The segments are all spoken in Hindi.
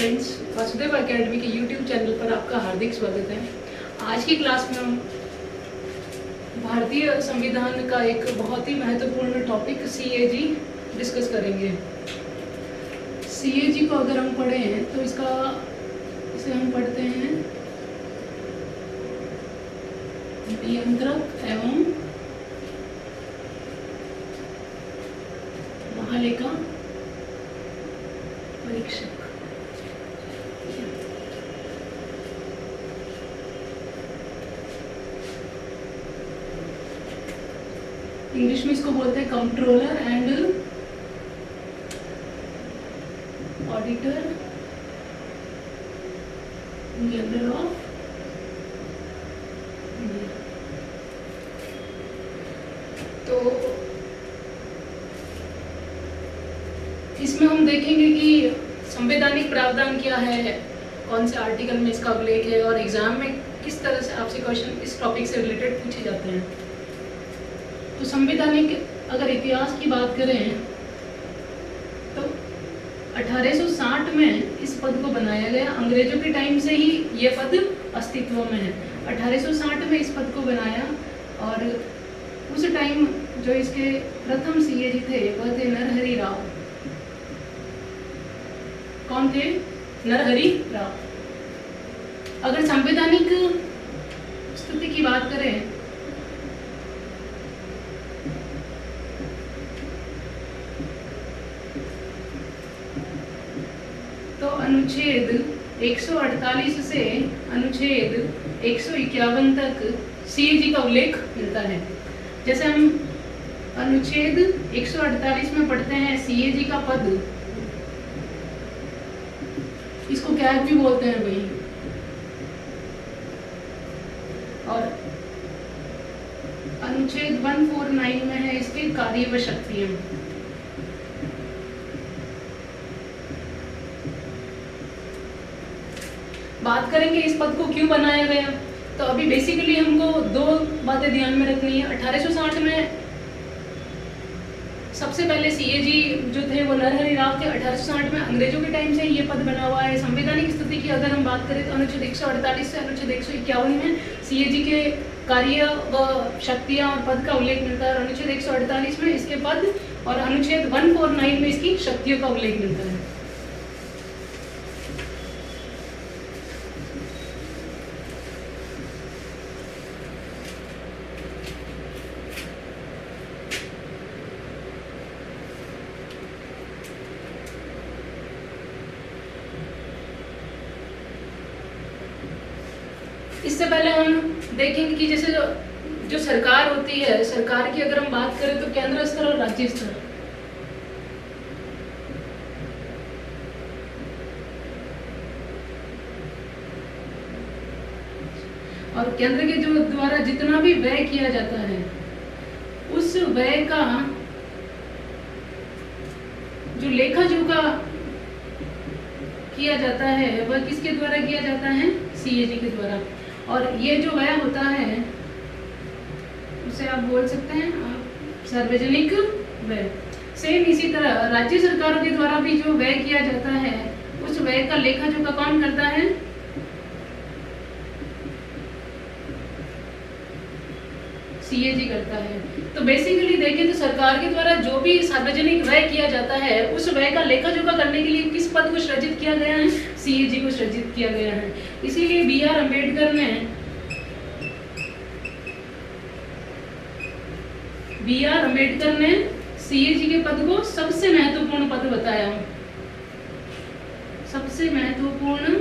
फ्रेंड्स, वासुदेव एकेडमी के यूट्यूब चैनल पर आपका हार्दिक स्वागत है। आज की क्लास में हम भारतीय संविधान का एक बहुत ही महत्वपूर्ण टॉपिक सीएजी डिस्कस करेंगे। सीएजी को अगर हम पढ़ें तो इसे हम पढ़ते हैं नियंत्रक एवं महालेखा परीक्षक। इंग्लिश में इसको बोलते हैं controller and auditor general of India. तो इसमें हम देखेंगे कि संवैधानिक प्रावधान क्या है, कौन से आर्टिकल में इसका उल्लेख है और एग्जाम में किस तरह से आपसे क्वेश्चन इस टॉपिक से रिलेटेड पूछे जाते हैं। तो संवैधानिक अगर इतिहास की बात करें तो 1860 में इस पद को बनाया गया। अंग्रेजों के टाइम से ही ये पद अस्तित्व में है। 1860 में इस पद को बनाया और उस टाइम जो इसके प्रथम सीएजी थे वह थे नरहरि राव। कौन थे? नरहरि राव। अगर संवैधानिक स्थिति की बात करें तो अनुच्छेद 148 से अनुच्छेद 151 तक सीएजी का उल्लेख मिलता है। जैसे हम अनुच्छेद 148 में पढ़ते हैं सीएजी का पद, इसको क्या भी बोलते हैं भाई, और अनुच्छेद 149 में है इसके कार्य व शक्तियां। बात करेंगे इस पद को क्यों बनाया गया, तो अभी बेसिकली हमको दो बातें ध्यान में रखनी है। 1860 में सबसे पहले सीएजी जो थे वो नरहरि राव थे। 1860 में अंग्रेजों के टाइम से ये पद बना हुआ है। संवैधानिक स्थिति की अगर हम बात करें तो अनुच्छेद 148 से अनुच्छेद 151 में सीएजी के कार्य व शक्तियां और पद का उल्लेख मिलता है और अनुच्छेद 148 में इसके पद और अनुच्छेद 149 में इसकी शक्तियों का उल्लेख मिलता है। इससे पहले हम देखेंगे कि जैसे जो सरकार होती है, सरकार की अगर हम बात करें तो केंद्र स्तर और राज्य स्तर। और केंद्र के जो द्वारा जितना भी व्यय किया जाता है उस व्यय का जो लेखा जोखा किया जाता है वह किसके द्वारा किया जाता है? सीएजी के द्वारा। और ये जो व्यय होता है उसे आप बोल सकते हैं सार्वजनिक व्यय। सेम इसी तरह राज्य सरकारों के द्वारा भी जो व्यय किया जाता है उस व्यय का लेखा जोखा कौन करता है? सीएजी करता है। तो बेसिकली देखें तो सरकार के द्वारा जो भी सार्वजनिक व्यय किया जाता है उस व्यय का लेखा जोखा करने के लिए किस पद को सृजित किया गया है? सीएजी को सृजित किया गया है। इसीलिए बी.आर. अम्बेडकर ने सीएजी के पद को सबसे महत्वपूर्ण पद बताया। सबसे महत्वपूर्ण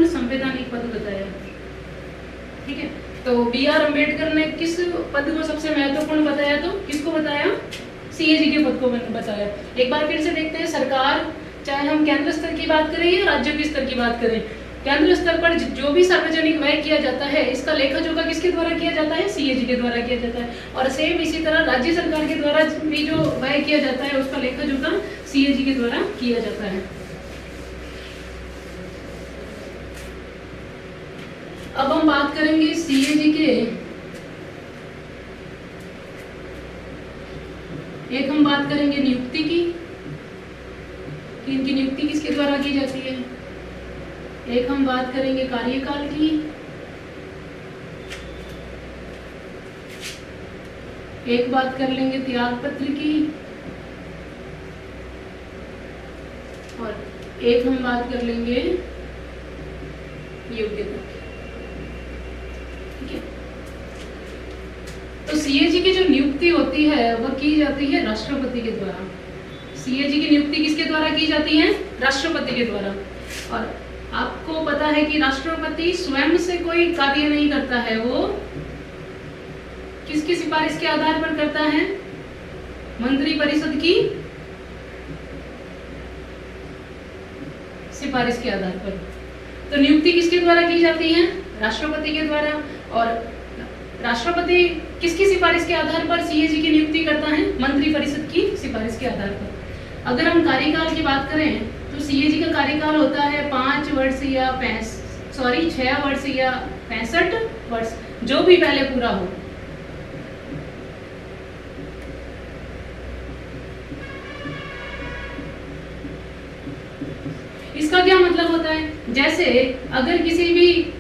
संवैधानिक पद बताया। ठीक है, तो बी.आर. अम्बेडकर ने किस पद को सबसे महत्वपूर्ण बताया? तो किसको बताया? सीएजी के पद को बताया। एक बार फिर से देखते हैं, सरकार चाहे हम केंद्र स्तर की बात करें या राज्य के स्तर की बात करें, केंद्र स्तर पर जो भी सार्वजनिक व्यय किया जाता है इसका लेखा जोखा किसके द्वारा किया जाता है? सीएजी के द्वारा किया जाता है। और सेम इसी तरह राज्य सरकार के द्वारा भी जो व्यय किया जाता है उसका लेखा जोखा सीएजी के द्वारा किया जाता है। अब हम बात करेंगे सीएजी के एक हम बात करेंगे नियुक्ति की, कि इनकी नियुक्ति किसके द्वारा की जाती है। एक हम बात करेंगे कार्यकाल की, एक बात कर लेंगे त्याग पत्र की, और एक हम बात कर लेंगे योग्यता की। ठीक है, तो सीएजी की जो नियुक्ति होती है वह की जाती है राष्ट्रपति के द्वारा। सीएजी की नियुक्ति किसके द्वारा की जाती है? राष्ट्रपति के द्वारा। और आपको पता है कि राष्ट्रपति स्वयं से कोई कार्य नहीं करता है, वो किसकी सिफारिश के आधार पर करता है? मंत्रिपरिषद की सिफारिश के आधार पर। तो नियुक्ति किसके द्वारा की जाती है? राष्ट्रपति के द्वारा। और राष्ट्रपति किसकी सिफारिश के आधार पर सीएजी की नियुक्ति करता है? मंत्रिपरिषद की सिफारिश के आधार पर। अगर हम कार्यकाल की बात करें तो सीएजी का कार्यकाल होता है 5 वर्ष या 6 वर्ष या 65 वर्ष, जो भी पहले पूरा हो। इसका क्या मतलब होता है? जैसे अगर किसी भी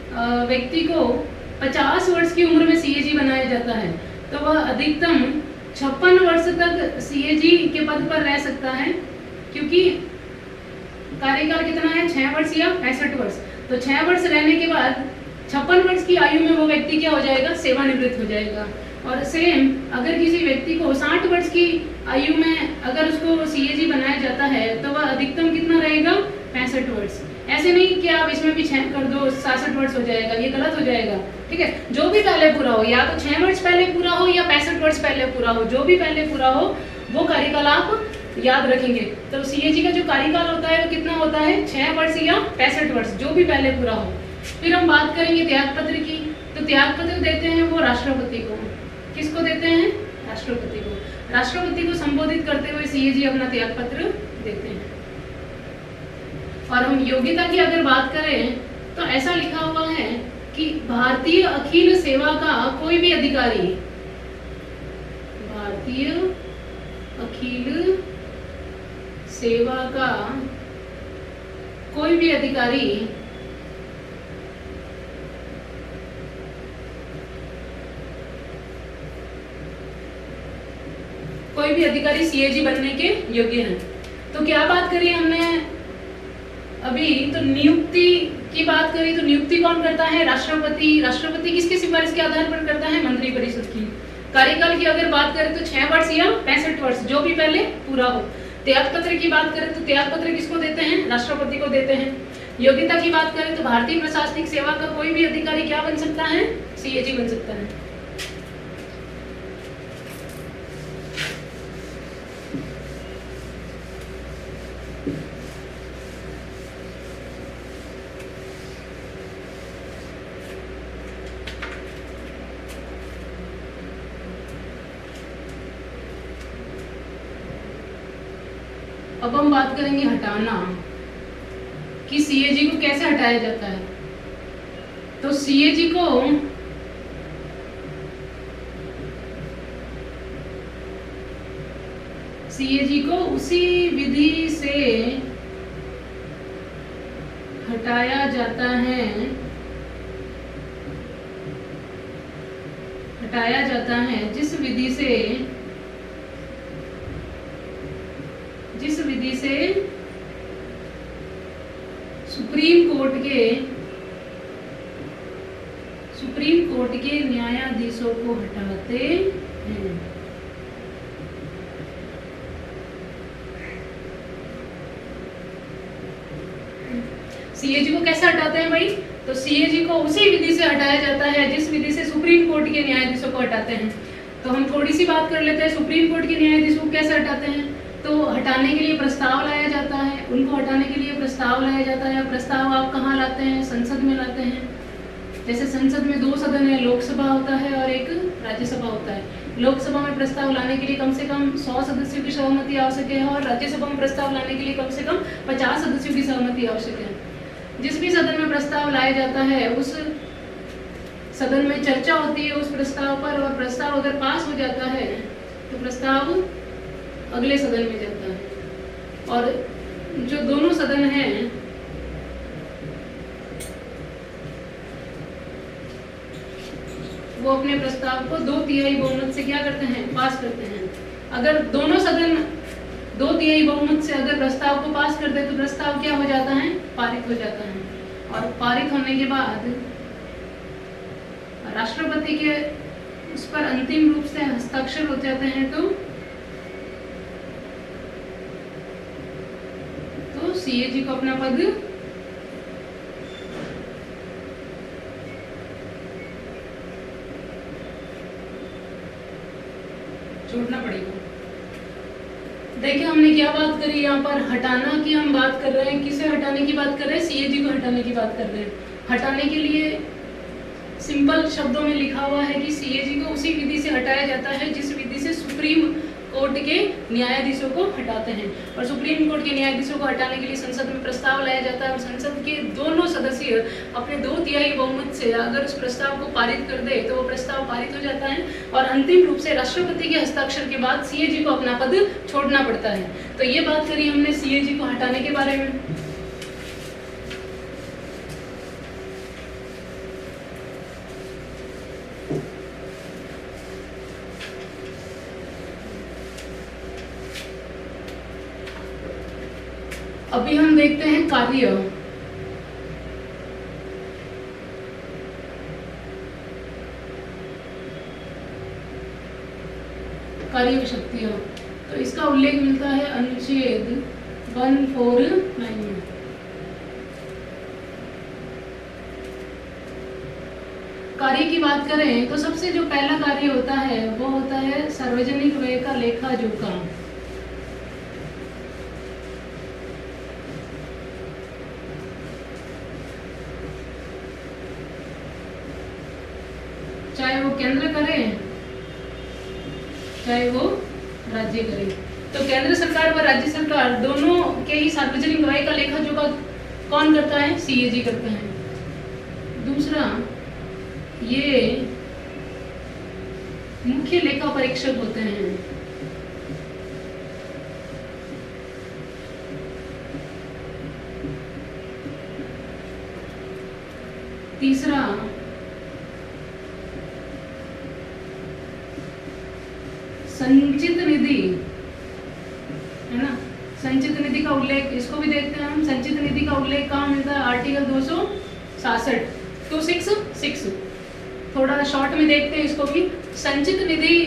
व्यक्ति को 50 वर्ष की उम्र में सीएजी बनाया जाता है तो वह अधिकतम 56 वर्ष तक सीएजी के पद पर रह सकता है, क्योंकि कार्यकाल कितना है? 6 वर्ष या 65 वर्ष। तो 6 वर्ष रहने के बाद 56 वर्ष की आयु में वो व्यक्ति क्या हो जाएगा? सेवानिवृत्त हो जाएगा। और सेम अगर किसी व्यक्ति को 60 वर्ष की आयु में अगर उसको सीएजी बनाया जाता है तो वह अधिकतम कितना रहेगा? 65 वर्ष। ऐसे नहीं कि आप इसमें भी 6 कर दो 66 वर्ष हो जाएगा, ये गलत हो जाएगा। ठीक है, जो भी पहले पूरा हो, या तो 6 वर्ष पहले पूरा हो या 65 वर्ष पहले पूरा हो, जो भी पहले पूरा हो वो कार्यकाल आप याद रखेंगे। तो सीएजी का जो कार्यकाल होता है वो कितना होता है? 6 वर्ष या 65 वर्ष, जो भी पहले पूरा हो। फिर हम बात करेंगे त्यागपत्र की। तो त्यागपत्र देते हैं वो राष्ट्रपति को। किसको देते हैं? राष्ट्रपति को। राष्ट्रपति को संबोधित करते हुए सीएजी अपना त्यागपत्र देते हैं। और हम योग्यता की अगर बात करें तो ऐसा लिखा हुआ है कि भारतीय अखिल सेवा का कोई भी अधिकारी, भारतीय अखिल सेवा का कोई भी अधिकारी सीएजी बनने के योग्य हैं। तो क्या बात करी हमने अभी? तो नियुक्ति की बात करी, तो नियुक्ति कौन करता है? राष्ट्रपति। राष्ट्रपति किसकी सिफारिश के आधार पर करता है? मंत्रिपरिषद की। कार्यकाल की अगर बात करें तो 6 वर्ष या 65 वर्ष, जो भी पहले पूरा हो। त्यागपत्र की बात करें तो त्यागपत्र किसको देते हैं? राष्ट्रपति को देते हैं। योग्यता की बात करें तो भारतीय प्रशासनिक सेवा का कोई भी अधिकारी क्या बन सकता है? सीएजी बन सकता है। अब हम बात करेंगे हटाना, कि सीएजी को कैसे हटाया जाता है। तो सीएजी को उसी विधि से हटाया जाता है जिस विधि से सुप्रीम कोर्ट के न्यायाधीशों को हटाते हैं। सीएजी को कैसे हटाते हैं भाई? तो सीएजी को उसी विधि से हटाया जाता है जिस विधि से सुप्रीम कोर्ट के न्यायाधीशों को हटाते हैं। तो हम थोड़ी सी बात कर लेते हैं सुप्रीम कोर्ट के न्यायाधीशों को कैसे हटाते हैं। तो हटाने के लिए प्रस्ताव लाया जाता है, उनको हटाने के लिए प्रस्ताव लाया जाता है। प्रस्ताव आप कहाँ लाते हैं? संसद में लाते हैं। जैसे संसद में 2 सदन है, लोकसभा होता है और एक राज्यसभा होता है। लोकसभा में प्रस्ताव लाने के लिए कम से कम 100 सदस्यों की सहमति आवश्यक है और राज्यसभा में प्रस्ताव लाने के लिए कम से कम 50 सदस्यों की सहमति आवश्यक है। जिस भी सदन में प्रस्ताव लाया जाता है उस सदन में चर्चा होती है उस प्रस्ताव पर, और प्रस्ताव अगर पास हो जाता है तो प्रस्ताव अगले सदन में जाता है। और जो दोनों सदन हैं वो अपने प्रस्ताव को 2/3 बहुमत से क्या करते हैं, पास करते हैं। अगर दोनों सदन 2/3 बहुमत से अगर प्रस्ताव को पास कर दे तो प्रस्ताव क्या हो जाता है, पारित हो जाता है। और पारित होने के बाद राष्ट्रपति के उस पर अंतिम रूप से हस्ताक्षर हो जाते हैं तो सीएजी को अपना पद छोड़ना पड़ेगा। देखिए हमने क्या बात करी यहाँ पर, हटाना की हम बात कर रहे हैं। किसे हटाने की बात कर रहे हैं, सीएजी को हटाने की बात कर रहे हैं। हटाने के लिए सिंपल शब्दों में लिखा हुआ है कि सीएजी को उसी विधि से हटाया जाता है जिस विधि से सुप्रीम कोर्ट के न्यायाधीशों को हटाते हैं। और सुप्रीम कोर्ट के न्यायाधीशों को हटाने के लिए संसद में प्रस्ताव लाया जाता है और संसद के दोनों सदस्य अपने 2/3 बहुमत से अगर उस प्रस्ताव को पारित कर दे तो वो प्रस्ताव पारित हो जाता है। और अंतिम रूप से राष्ट्रपति के हस्ताक्षर के बाद सीएजी को अपना पद छोड़ना पड़ता है। तो ये बात करी हमने सीएजी को हटाने के बारे में। अभी हम देखते हैं कार्य। कार्य शक्तियां, तो इसका उल्लेख मिलता है अनुच्छेद 149 में। कार्य की बात करें तो सबसे जो पहला कार्य होता है वो होता है सार्वजनिक व्यय का लेखा जोखा। चाहे वो केंद्र करे चाहे वो राज्य करे। तो केंद्र सरकार व राज्य सरकार दोनों के ही सार्वजनिक व्यय का लेखा जोखा कौन करता है, सीएजी करता है। दूसरा, ये मुख्य लेखा परीक्षक होते हैं। तीसरा, संचित निधि है ना, संचित निधि का उल्लेख, इसको भी देखते हैं हम। संचित निधि का उल्लेख कहाँ मिलता है, आर्टिकल 266 थोड़ा शॉर्ट में देखते हैं इसको भी। संचित निधि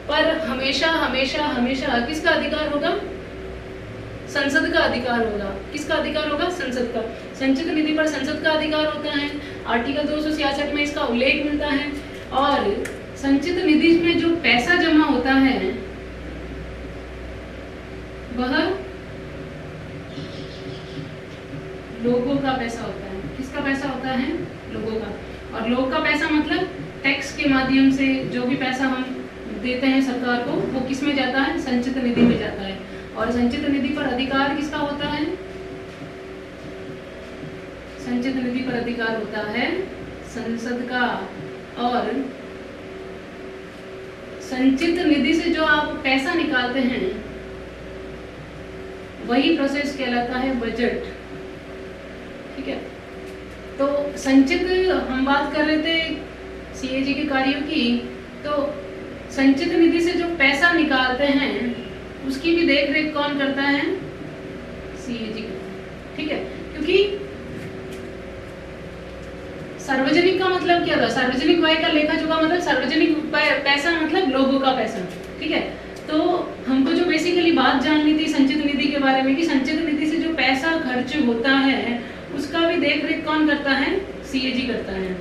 पर हमेशा हमेशा हमेशा किसका अधिकार होगा, संसद का अधिकार होगा। किसका अधिकार होगा, संसद का। संचित निधि पर संसद का अधिकार होता है, आर्टिकल 266 में इसका उल्लेख मिलता है। और संचित निधि में जो पैसा जमा होता है वह लोगों का पैसा होता है। किसका पैसा होता है, लोगों का। और लोग का पैसा मतलब टैक्स के माध्यम से जो भी पैसा हम देते हैं सरकार को वो किस में जाता है, संचित निधि में जाता है। और संचित निधि पर अधिकार किसका होता है, संचित निधि पर अधिकार होता है संसद का। और संचित निधि से जो आप पैसा निकालते हैं वही प्रोसेस कहलाता है बजट। ठीक है, तो संचित हम बात कर रहे थे सीएजी के कार्यों की। तो संचित निधि से जो पैसा निकालते हैं उसकी भी देख रेख कौन करता है, सीएजी करता है। ठीक है, क्योंकि सार्वजनिक का मतलब क्या था, सार्वजनिक व्यय का लेखा जोखा मतलब सार्वजनिक पैसा मतलब लोगों का पैसा। ठीक है, तो हमको जो बेसिकली बात जाननी थी संचित निधि के बारे में कि संचित निधि से जो पैसा खर्च होता है उसका भी देख रेख कौन करता है, सीएजी करता है।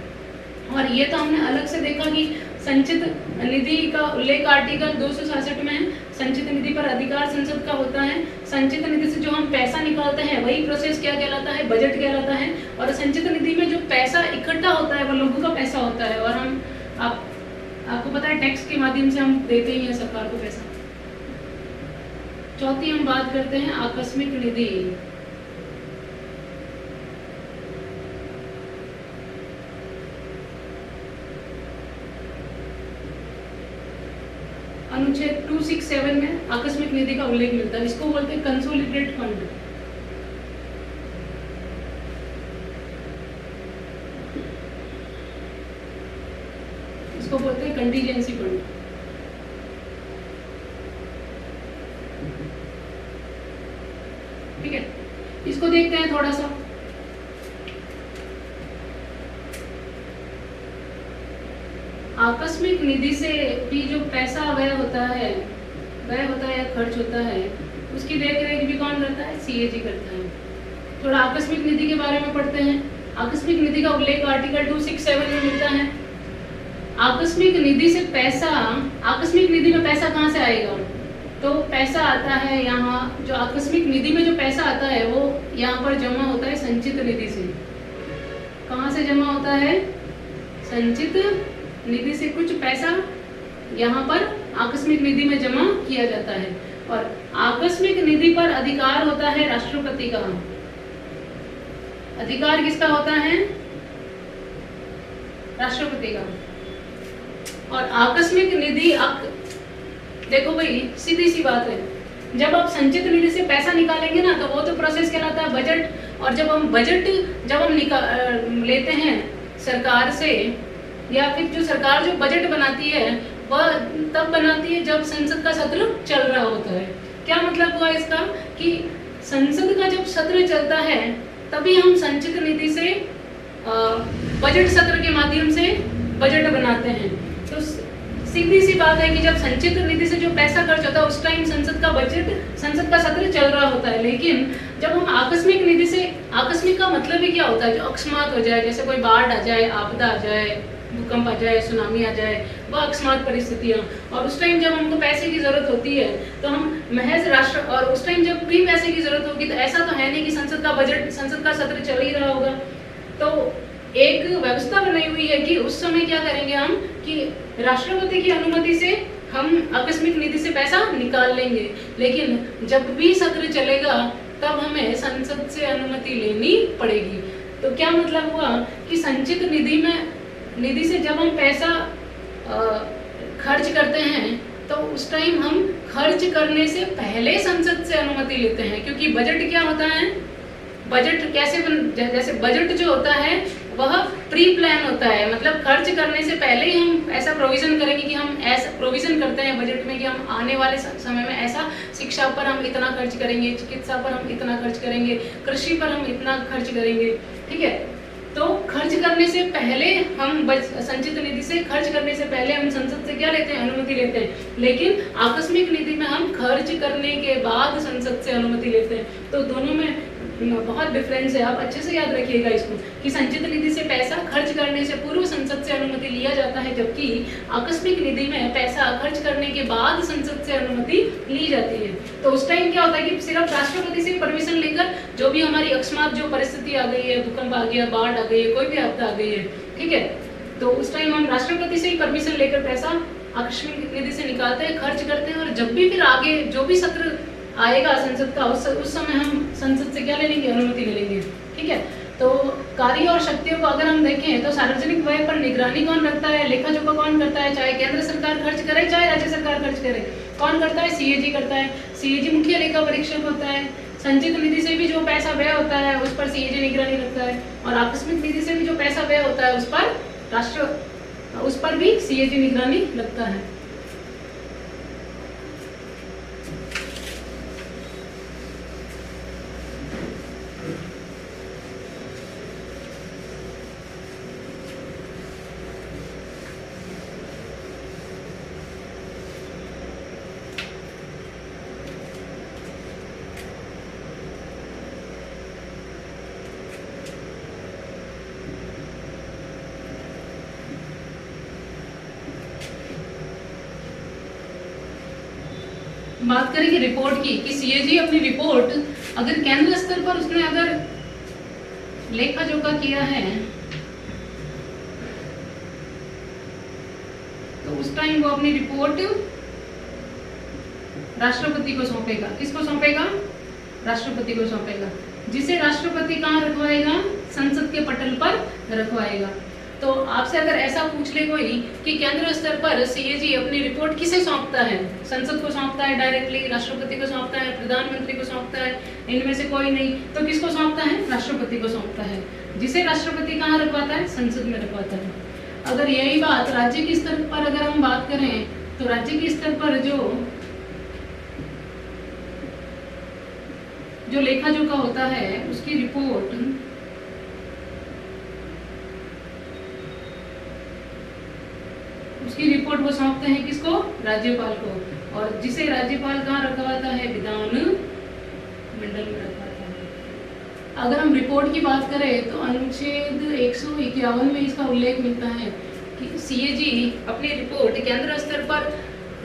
और ये तो हमने अलग से देखा कि संचित निधि का उल्लेख आर्टिकल 266 में है। संचित निधि पर अधिकार संसद का होता है। संचित निधि से जो हम पैसा निकालते हैं वही प्रोसेस क्या कहलाता है, बजट कहलाता है। और संचित निधि में जो पैसा इकट्ठा होता है वो लोगों का पैसा होता है। और हम आपको पता है टैक्स के माध्यम से हम देते ही हैं सरकार को पैसा। चौथी हम बात करते हैं आकस्मिक निधि। अनुच्छेद 267 में आकस्मिक निधि का उल्लेख मिलता है। इसको बोलते हैं कंसोलिडेटेड फंड। इसको बोलते हैं कंटीजेंसी फंड। ठीक है, इसको देखते हैं थोड़ा सा। आकस्मिक निधि से भी जो पैसा व्यय होता है या खर्च होता है, उसकी देख रेख भी कौन करता है? सीएजी करता है। थोड़ा आकस्मिक निधि के बारे में पढ़ते हैं। आकस्मिक निधि का उल्लेख आर्टिकल 267 में मिलता है। आकस्मिक निधि से पैसा, आकस्मिक निधि में पैसा कहाँ से आएगा? तो पैसा आता है यहाँ, जो आकस्मिक निधि में जो पैसा आता है वो यहाँ पर जमा होता है संचित निधि से। कहाँ से जमा होता है? संचित निधि से कुछ पैसा यहाँ पर आकस्मिक निधि में जमा किया जाता है। और आकस्मिक निधि पर अधिकार होता है राष्ट्रपति का। अधिकार किसका होता है? राष्ट्रपति का। और आकस्मिक निधि, देखो भाई सीधी सी बात है, जब आप संचित निधि से पैसा निकालेंगे ना, तो वो तो प्रोसेस कहलाता है बजट। और जब हम लेते हैं सरकार से, या फिर जो सरकार जो बजट बनाती है वह तब बनाती है जब संसद का सत्र चल रहा होता है। क्या मतलब हुआ इसका? कि संसद का जब सत्र चलता है तभी हम संचित निधि से बजट सत्र के माध्यम से बजट बनाते हैं। तो सीधी सी बात है कि जब संचित निधि से जो पैसा खर्च होता है उस टाइम संसद का सत्र चल रहा होता है। लेकिन जब हम आकस्मिक निधि से, आकस्मिक का मतलब ही क्या होता है? जो अकस्मात हो जाए, जैसे कोई बाढ़ आ जाए, आपदा आ जाए, भूकंप आ जाए, सुनामी आ जाए, वह अकस्मात परिस्थितियां, और उस टाइम जब हमको पैसे की जरूरत होती है तो हम महज राष्ट्र, और उस टाइम जब भी पैसे की जरूरत होगी तो ऐसा तो है नहीं कि संसद का सत्र चल ही रहा होगा। तो एक व्यवस्था बनाई हुई है कि उस समय क्या करेंगे हम, कि राष्ट्रपति की अनुमति से हम आकस्मिक निधि से पैसा निकाल लेंगे। लेकिन जब भी सत्र चलेगा तब हमें संसद से अनुमति लेनी पड़ेगी। तो क्या मतलब हुआ कि संचित निधि से जब हम पैसा खर्च करते हैं तो उस टाइम हम खर्च करने से पहले संसद से अनुमति लेते हैं। क्योंकि बजट क्या होता है? बजट जैसे बजट जो होता है वह प्री प्लान होता है, मतलब खर्च करने से पहले ही हम ऐसा प्रोविजन करेंगे कि हम ऐसा प्रोविजन करते हैं बजट में कि हम आने वाले समय में ऐसा, शिक्षा पर हम इतना खर्च करेंगे, चिकित्सा पर हम इतना खर्च करेंगे, कृषि पर हम इतना खर्च करेंगे। ठीक है, तो खर्च करने से पहले हम संचित निधि से खर्च करने से पहले हम संसद से क्या लेते हैं? अनुमति लेते हैं। लेकिन आकस्मिक निधि में हम खर्च करने के बाद संसद से अनुमति लेते हैं। तो दोनों में बहुत डिफरेंस है। आप अच्छे से याद रखिएगा इसको, कि संचित निधि से पैसा खर्च करने से पूर्व संसद से अनुमति लिया जाता है, जबकि आकस्मिक निधि में पैसा खर्च करने के बाद संसद से अनुमति ली जाती है। तो उस टाइम क्या होता है कि सिर्फ राष्ट्रपति से परमिशन लेकर जो भी हमारी अकस्मात जो परिस्थिति आ गई है, भूकंप आ गया, बाढ़ आ गई है, कोई भी आपदा आ गई है, ठीक है, तो उस टाइम हम राष्ट्रपति से ही परमिशन लेकर पैसा आकस्मिक निधि से निकालते हैं, खर्च करते हैं। और जब भी फिर आगे जो भी सत्र आएगा संसद का, उस समय हम संसद से क्या ले लेंगे? अनुमति ले लेंगे। ठीक है, तो कार्य और शक्तियों को अगर हम देखें तो सार्वजनिक व्यय पर निगरानी कौन रखता है? लेखा जोखा कौन करता है? चाहे केंद्र सरकार खर्च करे चाहे राज्य सरकार खर्च करे, कौन करता है? सीएजी करता है। सीएजी मुख्य लेखा परीक्षक होता है। संचित निधि से भी जो पैसा व्यय होता है उस पर सीएजी निगरानी रखता है, और आकस्मिक निधि से भी जो पैसा व्यय होता है उस पर भी सीएजी निगरानी रखता है। बात करेंगे रिपोर्ट की, कि सीएजी अपनी रिपोर्ट अगर केंद्र स्तर पर उसने अगर लेखा जोखा किया है तो उस टाइम वो अपनी रिपोर्ट राष्ट्रपति को सौंपेगा। किसको सौंपेगा? राष्ट्रपति को सौंपेगा, जिसे राष्ट्रपति कहाँ रखवाएगा? संसद के पटल पर रखवाएगा। तो आपसे अगर ऐसा पूछ ले कोई कि केंद्र स्तर पर सीएजी अपनी रिपोर्ट किसे सौंपता है, संसद को सौंपता है डायरेक्टली, राष्ट्रपति को सौंपता है, प्रधानमंत्री को सौंपता है, इनमें से कोई नहीं, तो किसको सौंपता है? राष्ट्रपति को सौंपता है। जिसे राष्ट्रपति कहाँ रखवाता है? संसद में रखवाता है। अगर यही बात राज्य के स्तर पर अगर हम बात करें तो राज्य के स्तर पर जो लेखा जोखा होता है उसकी रिपोर्ट वो सौंपते हैं किसको? राज्यपाल को। और जिसे राज्यपाल कहाँ रखवाता है? विधान मंडल में रखवाता है। अगर हम रिपोर्ट की बात करें तो अनुच्छेद 151 में इसका उल्लेख मिलता है कि सीएजी अपनी रिपोर्ट केंद्र स्तर पर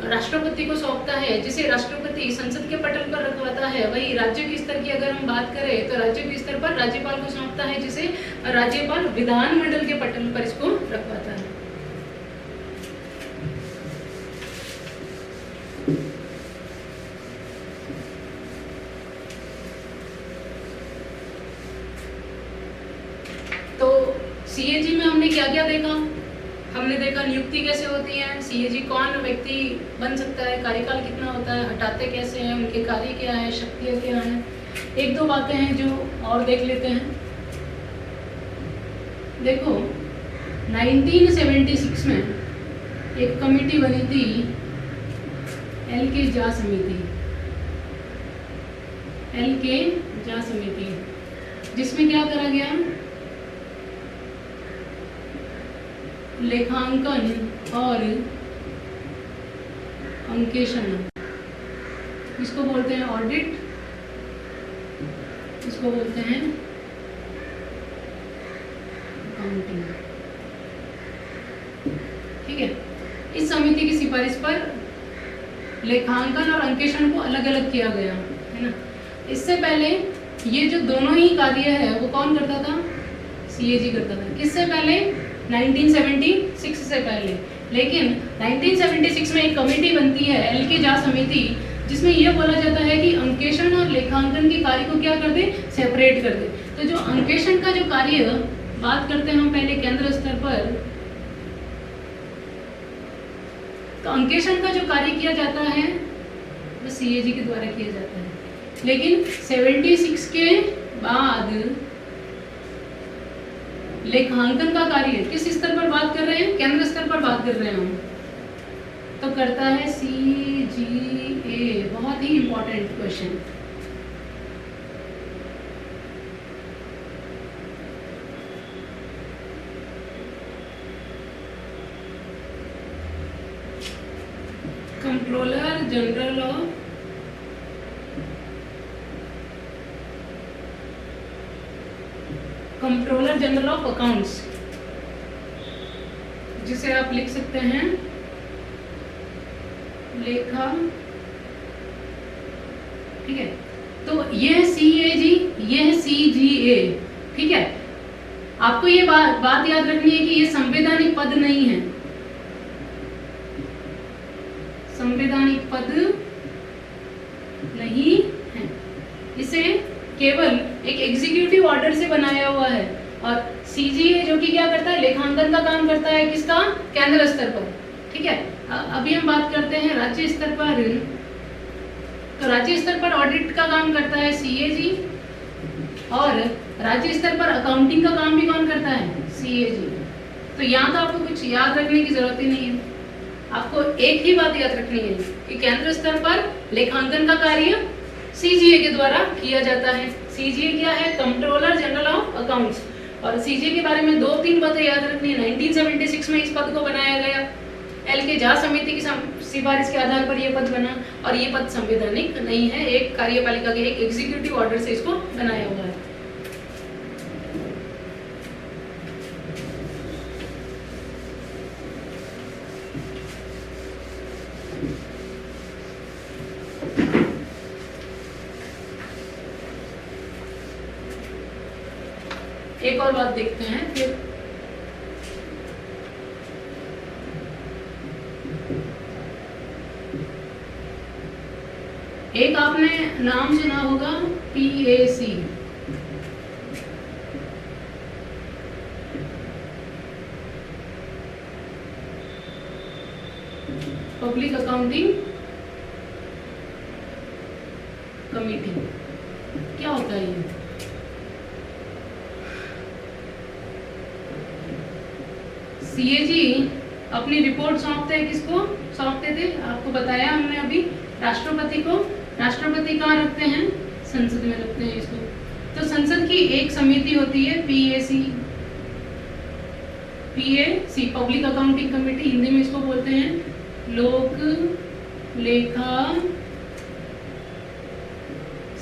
राष्ट्रपति को सौंपता है, जिसे राष्ट्रपति संसद के पटल पर रखवाता है। वही राज्य के स्तर की अगर हम बात करें तो राज्य के स्तर पर राज्यपाल को सौंपता है, जिसे राज्यपाल विधानमंडल के पटल पर इसको रखवाता है। तो सीएजी में हमने क्या क्या देखा? हमने देखा नियुक्ति कैसे होती है, सीएजी कौन व्यक्ति बन सकता है, कार्यकाल कितना होता है, हटाते कैसे हैं, उनके कार्य क्या है, शक्तियाँ क्या हैं। एक दो बातें हैं जो और देख लेते हैं। देखो 1976 में एक कमेटी बनी थी एल.के. झा समिति, एल.के. झा समिति, जिसमें क्या करा गया? लेखांकन और अंकेक्षण, इसको बोलते हैं ऑडिट, इसको बोलते हैं अकाउंटिंग। ठीक है, इस समिति की सिफारिश पर लेखांकन और अंकेक्षण को अलग अलग किया गया है ना। इससे पहले ये जो दोनों ही कार्य है वो कौन करता था? सीएजी करता था। किससे पहले? 1976 से पहले। लेकिन 1976 में एक कमेटी बनती है एल.के. झा समिति, जिसमें यह बोला जाता है कि अंकेक्षण और लेखांकन के कार्य को क्या कर दे? सेपरेट कर दे। तो जो अंकेक्षण का जो कार्य बात करते हैं हम पहले केंद्र स्तर पर, तो अंकेक्षण का जो कार्य किया जाता है वो सीएजी के द्वारा किया जाता है। लेकिन 76 के बाद लेखांकन का कार्य किस स्तर पर बात कर रहे हैं? केंद्र स्तर पर बात कर रहे हैं हम, तो करता है सीजीए। बहुत ही important question. Controller general of controller general of accounts, जिसे आप लिख सकते हैं लेखा। ठीक है, तो यह सीएजी, यह सीजीए। ठीक है, आपको ये बात याद रखनी है कि ये संवैधानिक पद नहीं है, संवैधानिक पद नहीं है। इसे केवल एक एग्जीक्यूटिव ऑर्डर से बनाया हुआ है। और सीजीए जो कि क्या करता है? लेखांकन का काम करता है। किसका? केंद्र स्तर पर। ठीक है, अभी हम बात करते हैं राज्य स्तर पर। तो राज्य स्तर पर ऑडिट का काम करता है सीएजी, और राज्य स्तर पर अकाउंटिंग का काम भी कौन करता है? सीएजी। तो यहाँ तो आपको कुछ याद रखने की जरूरत ही नहीं है। आपको एक ही बात याद रखनी है कि केंद्र स्तर पर लेखांकन का कार्य सीजीए के द्वारा किया जाता है। सीजीए क्या है? Controller general of accounts. और सीजीए के बारे में 2-3 बातें याद रखनी है। 1976 में इस पद को बनाया गया, एल.के. झा समिति की सिफारिश के आधार पर यह पद बना, और ये पद संवैधानिक नहीं है। एक कार्यपालिका के एक एग्जीक्यूटिव ऑर्डर से इसको बनाया हुआ है। एक और बात देखते हैं फिर। एक आपने नाम सुना होगा पीएसी। Public accounting committee. क्या होता है ये? सीएजी अपनी रिपोर्ट सौंपते हैं, किसको सौंपते थे? आपको बताया हमने अभी, राष्ट्रपति को। राष्ट्रपति कहाँ रखते हैं? संसद में रखते हैं इसको। तो संसद की एक समिति होती है PAC, public accounting committee, Hindi में इसको बोलते हैं लोक लेखा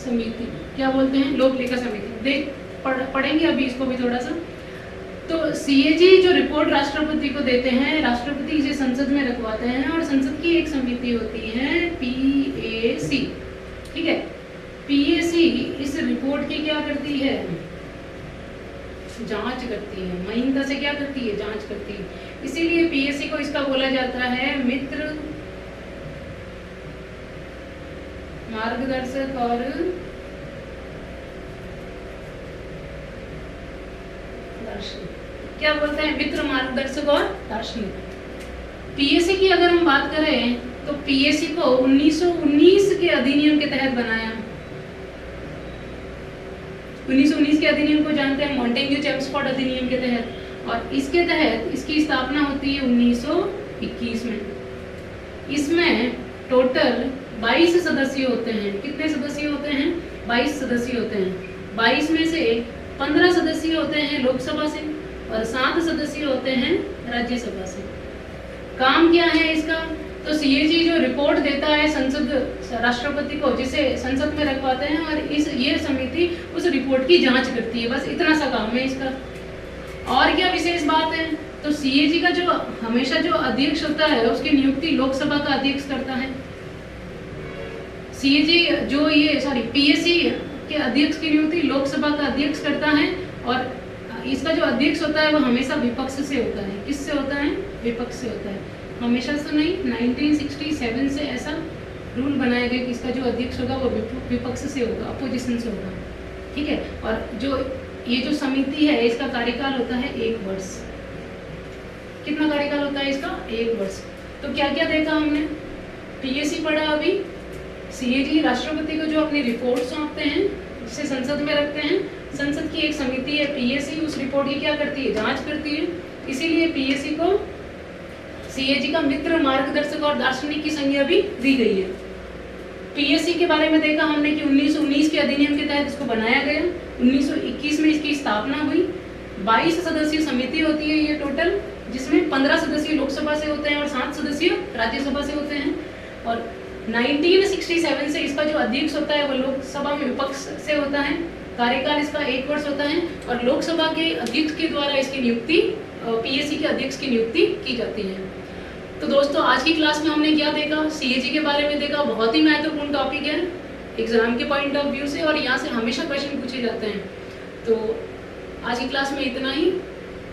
समिति। क्या बोलते हैं? लोक लेखा समिति। पढ़ेंगे अभी इसको भी थोड़ा सा। तो सीएजी जो रिपोर्ट राष्ट्रपति को देते हैं, राष्ट्रपति इसे संसद में रखवाते हैं और संसद की एक समिति होती है पीएसी। ठीक है, पीएसी इस रिपोर्ट की क्या करती है? जांच करती है। महीनता से क्या करती है? जांच करती है। इसीलिए पीएसी को इसका बोला जाता है मित्र मार्गदर्शक और दार्शनिक। क्या बोलते हैं? मित्र मार्गदर्शक और दार्शनिक। पीएसी की अगर हम बात करें तो पीएसी को 1919 के अधिनियम के तहत बनाया। 1919 के अधिनियम को जानते हैं, मॉन्टेग्यू चेम्सफोर्ड अधिनियम के तहत। और इसके तहत इसकी स्थापना होती है 1921 में। इसमें टोटल 22 सदस्य होते हैं। कितने सदस्य होते हैं? 22 सदस्य होते हैं। 22 में से 15 सदस्य होते हैं लोकसभा से और 7 सदस्य होते हैं राज्यसभा से। काम क्या है इसका? तो सीएजी जो रिपोर्ट देता है संसद राष्ट्रपति को, जिसे संसद में रखवाते हैं, और ये समिति उस रिपोर्ट की जांच करती है। बस इतना सा काम है इसका। और क्या विशेष बात है? तो सीएजी का जो हमेशा जो अध्यक्ष होता है उसकी नियुक्ति लोकसभा का अध्यक्ष करता है। सीएजी जो पीएसी के अध्यक्ष की नियुक्ति लोकसभा का अध्यक्ष करता है और इसका जो अध्यक्ष होता है वो हमेशा विपक्ष से होता है। किससे होता है? विपक्ष से होता है। हमेशा से नहीं, 1967 से ऐसा रूल बनाया गया कि इसका जो अध्यक्ष होगा वो विपक्ष से होगा, अपोजिशन से होगा। ठीक है, और ये जो समिति है इसका कार्यकाल होता है 1 वर्ष। कितना कार्यकाल होता है इसका? 1 वर्ष। तो क्या क्या देखा हमने? पीएसी पढ़ा अभी, सीएजी राष्ट्रपति को जो अपनी रिपोर्ट सौंपते हैं, जिसे संसद में रखते हैं। संसद की एक समिति है पीएसी, उस रिपोर्ट की क्या करती है? जांच करती है। इसीलिए पीएसी को सीएजी का मित्र मार्गदर्शक और दार्शनिक की संज्ञा भी दी गई है। पीएसी के बारे में देखा हमने कि 1919 के अधिनियम के तहत इसको बनाया गया। 1921 में इसकी स्थापना हुई। 22 सदस्यीय समिति होती है ये टोटल, जिसमें 15 सदस्य लोकसभा से होते हैं और 7 सदस्य राज्यसभा से होते हैं। और 1967 से इसका जो अध्यक्ष होता है वो लोकसभा में विपक्ष से होता है। कार्यकाल इसका 1 वर्ष होता है और लोकसभा के अध्यक्ष के द्वारा इसकी नियुक्ति, पीएसी के अध्यक्ष की नियुक्ति की जाती है। तो दोस्तों, आज की क्लास में हमने क्या देखा? सीएजी के बारे में देखा। बहुत ही महत्वपूर्ण टॉपिक है एग्जाम के पॉइंट ऑफ व्यू से, और यहाँ से हमेशा क्वेश्चन पूछे जाते हैं। तो आज की क्लास में इतना ही।